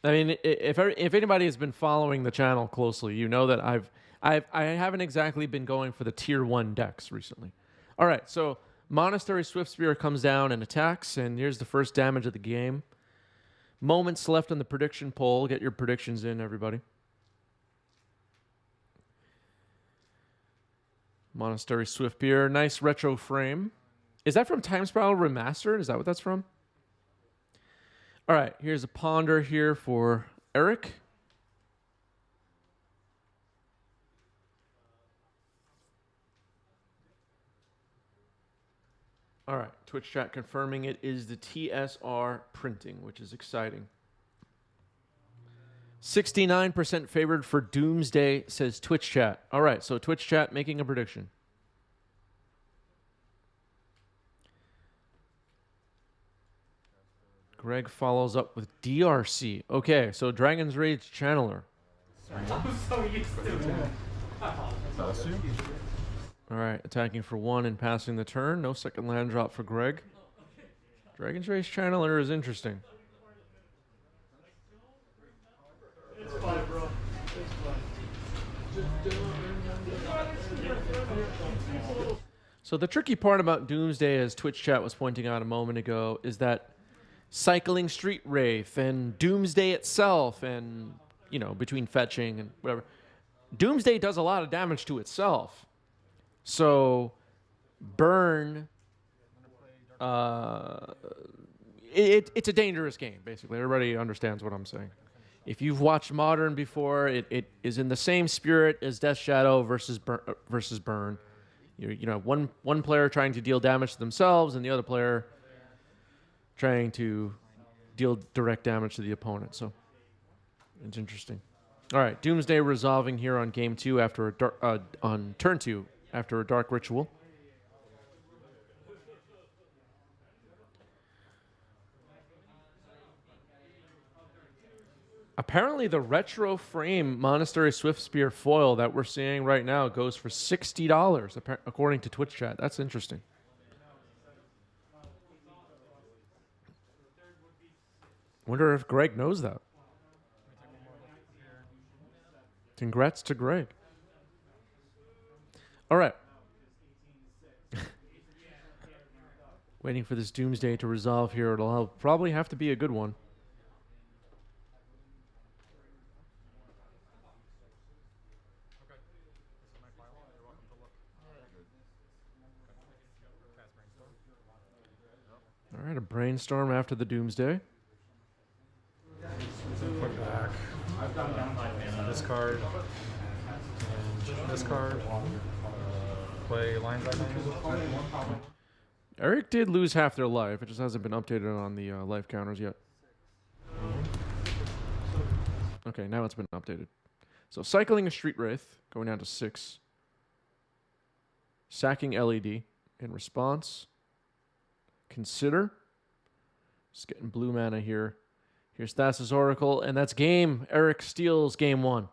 I mean, if anybody has been following the channel closely, you know that I haven't exactly been going for the tier 1 decks recently. All right, so Monastery Swift Spear comes down and attacks, and here's the first damage of the game. Moments left on the prediction poll. Get your predictions in, everybody. Monastery Swift Spear, nice retro frame. Is that from Time Spiral Remastered? Is that what that's from? All right, here's a ponder here for Eric. All right, Twitch chat confirming it is the TSR printing, which is exciting. 69% favored for Doomsday, says Twitch chat. All right, so Twitch chat making a prediction. Greg follows up with DRC. Okay, so Dragon's Rage Channeler. I'm so used to it. All right, attacking for 1 and passing the turn. No second land drop for Greg. Dragon's Rage Channeler is interesting. It's fine, bro. It's fine. So the tricky part about Doomsday, as Twitch chat was pointing out a moment ago, is that cycling Street Wraith and Doomsday itself, and between fetching and whatever, Doomsday does a lot of damage to itself. So burn, it's a dangerous game. Basically, everybody understands what I'm saying. If you've watched Modern before, it is in the same spirit as Death Shadow versus Burn. One player trying to deal damage to themselves, and the other player trying to deal direct damage to the opponent. So it's interesting. All right, Doomsday resolving here on game 2 after on turn 2 after a dark ritual. Apparently, the retro frame Monastery Swift Spear foil that we're seeing right now goes for $60, according to Twitch chat. That's interesting. Wonder if Greg knows that. Congrats to Greg. All right. Waiting for this Doomsday to resolve here. It'll probably have to be a good one. All right, a brainstorm after the Doomsday. Put back. This card. And this card. Play lines, I think. Eric did lose half their life. It just hasn't been updated on the life counters yet. Okay, now it's been updated. So cycling a Street Wraith, going down to 6. Sacking LED in response. Consider. Just getting blue mana here. Here's Thassa's Oracle, and that's game. Eric steals game 1.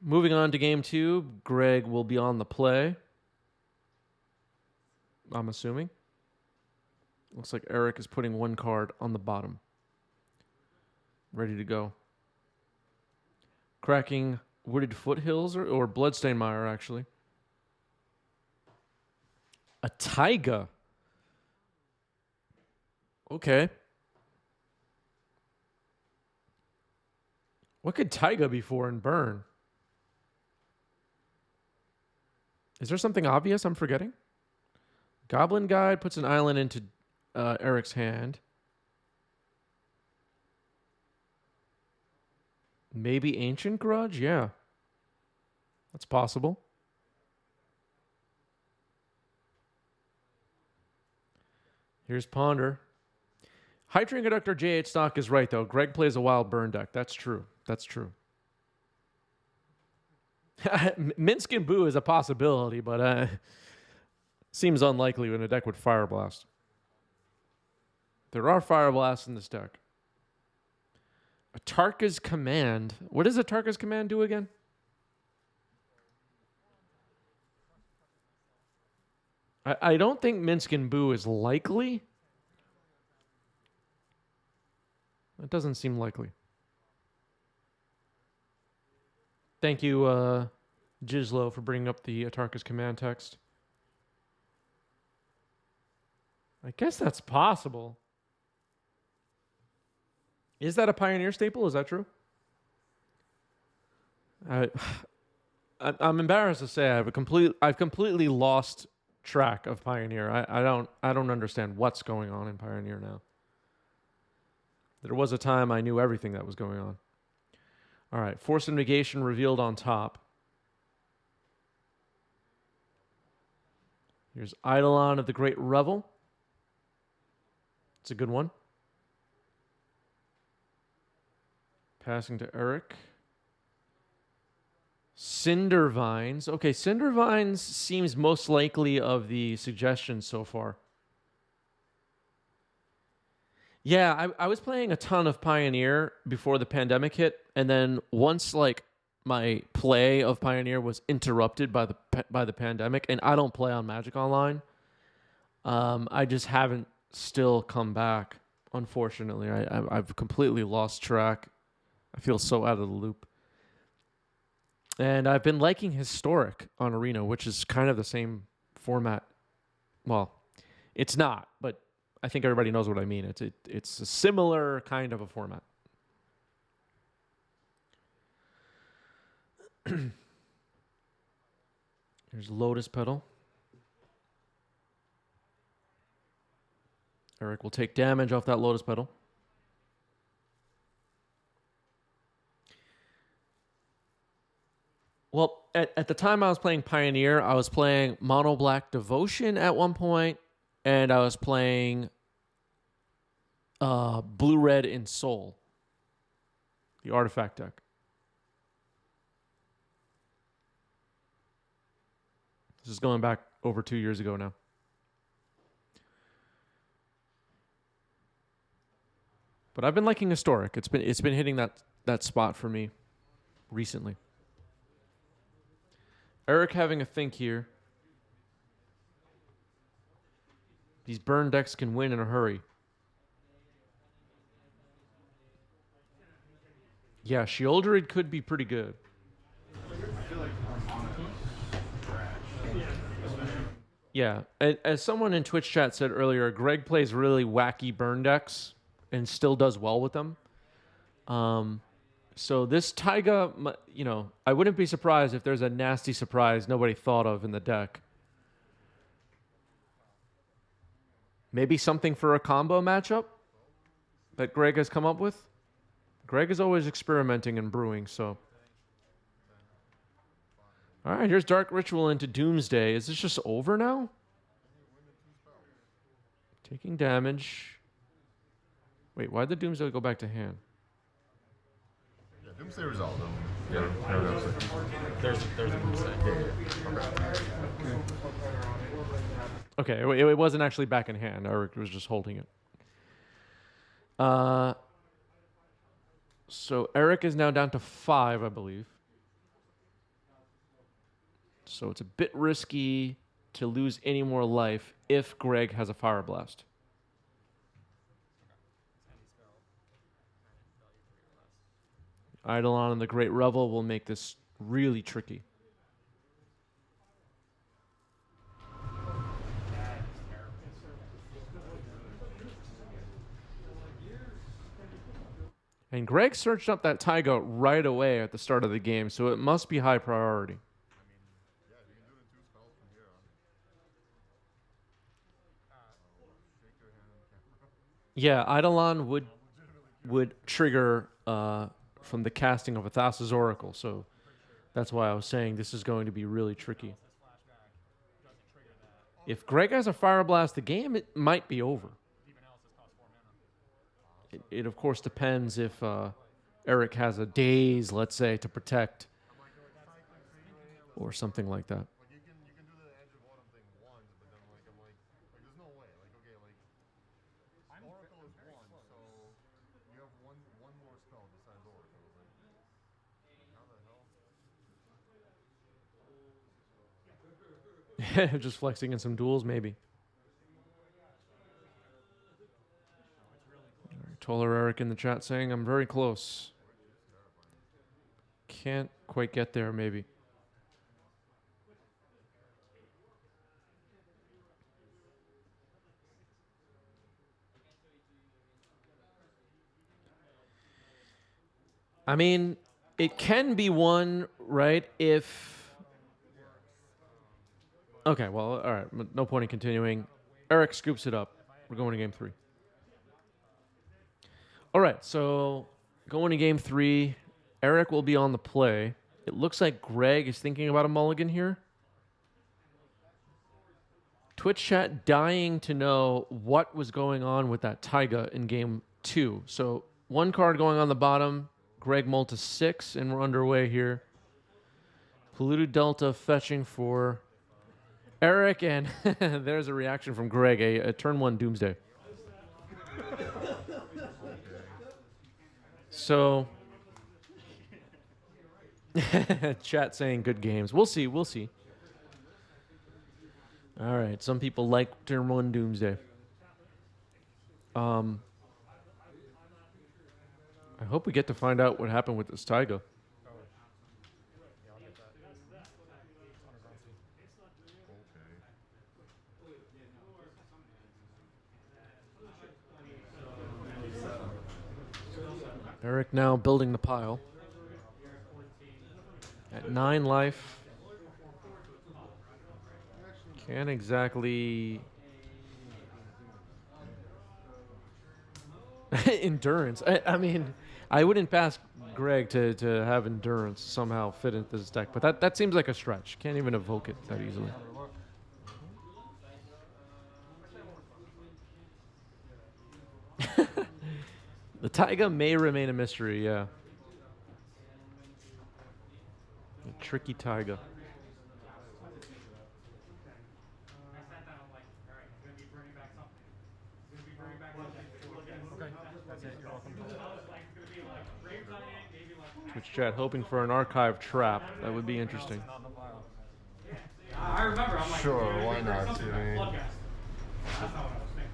Moving on to game 2, Greg will be on the play. I'm assuming. Looks like Eric is putting 1 card on the bottom. Ready to go. Cracking Wooded Foothills or Bloodstained Mire, actually. A Taiga. Okay. What could Taiga be for in Burn? Is there something obvious I'm forgetting? Goblin Guide puts an island into Eric's hand. Maybe Ancient Grudge? Yeah. That's possible. Here's Ponder. Hydrogen Conductor J8 stock is right, though. Greg plays a wild burn deck. That's true. That's true. Minsk and Boo is a possibility, but seems unlikely when a deck would Fire Blast. There are Fire Blasts in this deck. Atarka's Command. What does Atarka's Command do again? I don't think Minsk and Boo is likely. It doesn't seem likely. Thank you, Jizlo, for bringing up the Atarka's command text. I guess that's possible. Is that a Pioneer staple? Is that true? I'm embarrassed to say I've completely lost track of Pioneer. I don't understand what's going on in Pioneer now. There was a time I knew everything that was going on. All right, Force of Negation revealed on top. Here's Eidolon of the Great Revel. It's a good one. Passing to Eric. Cindervines. Okay, Cindervines seems most likely of the suggestions so far. Yeah, I was playing a ton of Pioneer before the pandemic hit, and then once like my play of Pioneer was interrupted by the pandemic, and I don't play on Magic Online. I just haven't still come back. Unfortunately, I've completely lost track. I feel so out of the loop. And I've been liking Historic on Arena, which is kind of the same format. Well, it's not, but I think everybody knows what I mean. It's a similar kind of a format. Here's Lotus Petal. Eric will take damage off that Lotus Petal. Well, at the time I was playing Pioneer, I was playing Mono Black Devotion at one point, and I was playing Blue Red in Soul, the artifact deck. This is going back over 2 years ago now. But I've been liking Historic. It's been hitting that spot for me recently. Eric having a think here. These burn decks can win in a hurry. Yeah, Sheoldred could be pretty good. Yeah, as someone in Twitch chat said earlier, Greg plays really wacky burn decks and still does well with them. So this Taiga, I wouldn't be surprised if there's a nasty surprise nobody thought of in the deck. Maybe something for a combo matchup that Greg has come up with. Greg is always experimenting and brewing, so. All right, here's Dark Ritual into Doomsday. Is this just over now? Taking damage. Wait, why'd the Doomsday go back to hand? Yeah, Doomsday resolved them. Yeah, there's a Doomsday. Okay, it wasn't actually back in hand. Eric was just holding it. So Eric is now down to 5, I believe. So it's a bit risky to lose any more life if Greg has a Fire Blast. Eidolon and the Great Revel will make this really tricky. And Greg searched up that Taiga right away at the start of the game, so it must be high priority. Yeah, you can do it in 2 spells from here on. Yeah, Eidolon would trigger from the casting of Athasa's Oracle, so that's why I was saying this is going to be really tricky. If Greg has a Fire Blast, the game it might be over. It of course depends if Eric has a Daze, let's say, to protect, or something like that. Like you can do the Edge of Autumn thing once, but then I'm like there's no way. Like okay, like Oracle is 1, so you have one more spell besides Oracle. Like how the hell? Just flexing in some duels, maybe. All right, Toller Eric in the chat saying I'm very close. Can't quite get there, maybe. I mean, it can be won, right? If okay, well, all right. No point in continuing. Eric scoops it up. We're going to game 3. All right, so going to game 3. Eric will be on the play. It looks like Greg is thinking about a mulligan here. Twitch chat dying to know what was going on with that Taiga in game 2. So 1 card going on the bottom. Greg mulled to 6, and we're underway here. Polluted Delta fetching for Eric, and there's a reaction from Greg, a turn 1 Doomsday. So, chat saying good games. We'll see, we'll see. All right, some people like turn 1 Doomsday. I hope we get to find out what happened with this Taiga. Eric now building the pile. At 9 life. Can't exactly... endurance. I mean, I wouldn't pass Greg to have endurance somehow fit into this deck, but that seems like a stretch. Can't even evoke it that easily. The Taiga may remain a mystery, yeah. A tricky Taiga. Twitch chat hoping for an archive trap. That would be interesting. I remember. I'm like, Sure, why not? something I mean, about Bloodcast. That's not what I was thinking.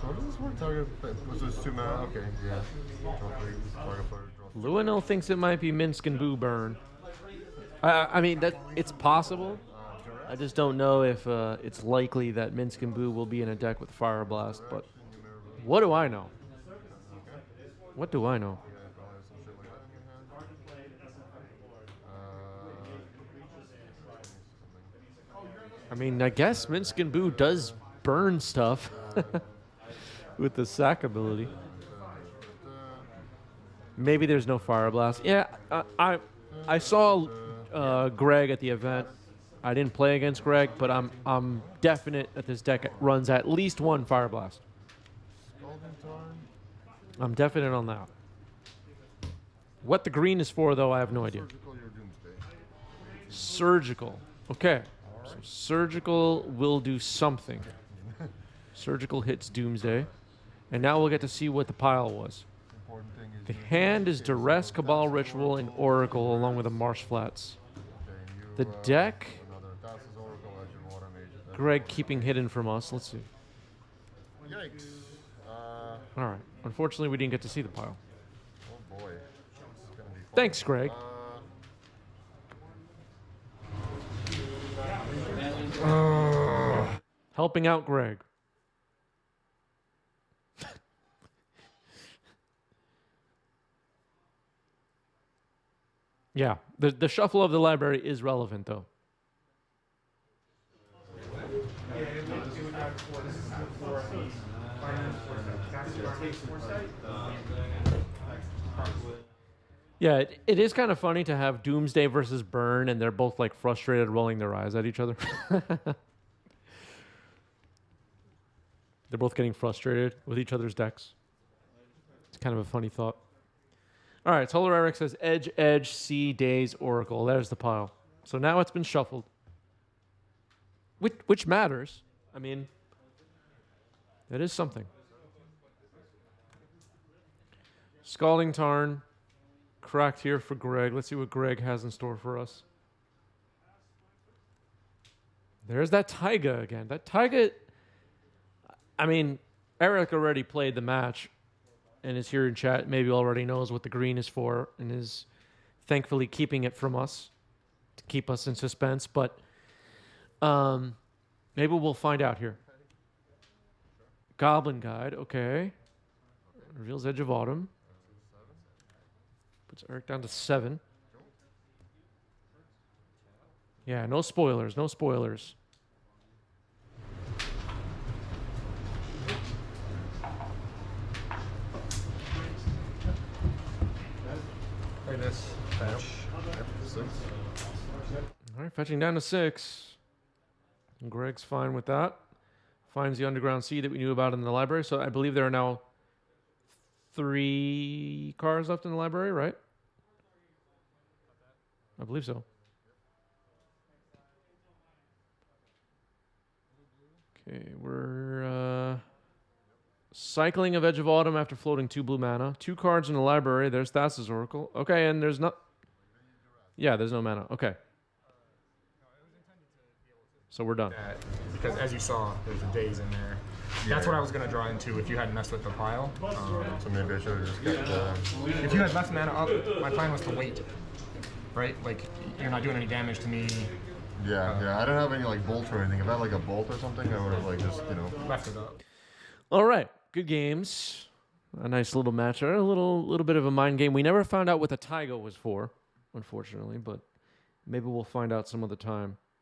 so what does this work? Target was this 2 mana? Okay, yeah. Draw 3, target player, draw 3. Luenel thinks it might be Minsk and Boo burn. I mean, that it's possible. I just don't know if it's likely that Minsk and Boo will be in a deck with Fire Blast, but what do I know? What do I know? Yeah, probably have some shit like that in your hand. I mean, I guess Minsk and Boo does burn stuff with the sack ability. Maybe there's no Fire Blast. Yeah, I saw Greg at the event. I didn't play against Greg, but I'm definite that this deck runs at least 1 Fire Blast. I'm definite on that. What the green is for, though, I have no idea. Surgical, your Doomsday. Surgical. Okay. So surgical will do something. Surgical hits Doomsday. And now we'll get to see what the pile was. Important thing is The you- hand is Duress, Cabal Ritual, and Oracle, along with the Marsh Flats. okay, you, The deck, another Thassa's Oracle, Legend, Water Mage. Attack. Greg keeping hidden from us. Let's see. Yikes. All right. Unfortunately, we didn't get to see the pile. Oh boy. This is gonna be fun. Thanks, Greg. Helping out Greg. Yeah, the shuffle of the library is relevant, though. Yeah, it is kind of funny to have Doomsday versus Burn, and they're both like frustrated, rolling their eyes at each other. They're both getting frustrated with each other's decks. It's kind of a funny thought. All right, Solar Eric says Edge, Edge, C, Days, Oracle. There's the pile. So now it's been shuffled. Which matters. I mean, that is something. Scalding Tarn. Cracked here for Greg. Let's see what Greg has in store for us. There's that Taiga again. That Taiga, I mean, Eric already played the match, and is here in chat maybe already knows what the green is for and is thankfully keeping it from us to keep us in suspense. But maybe we'll find out here. Goblin Guide, okay. Reveals Edge of Autumn. Puts Eric down to 7. Yeah, no spoilers, no spoilers. Play this. Yep. 6. All right, fetching down to 6. And Greg's fine with that. Finds the underground sea that we knew about in the library. So I believe there are now 3 cards left in the library, right? I believe so. Okay, we're cycling of Edge of Autumn after floating 2 blue mana. 2 cards in the library. There's Thassa's Oracle. Okay, and there's not... Yeah, there's no mana. Okay. So we're done. That, because as you saw, there's the days in there. That's what I was going to draw into if you hadn't messed with the pile. So maybe I should have just kept If you had left mana up, my plan was to wait. Right? Like, you're not doing any damage to me. yeah. I don't have any like bolts or anything. If I had like a bolt or something, I would have like just, Left it up. All right, good games. A nice little match. A little bit of a mind game. We never found out what the Taigo was for, unfortunately, but maybe we'll find out some other time.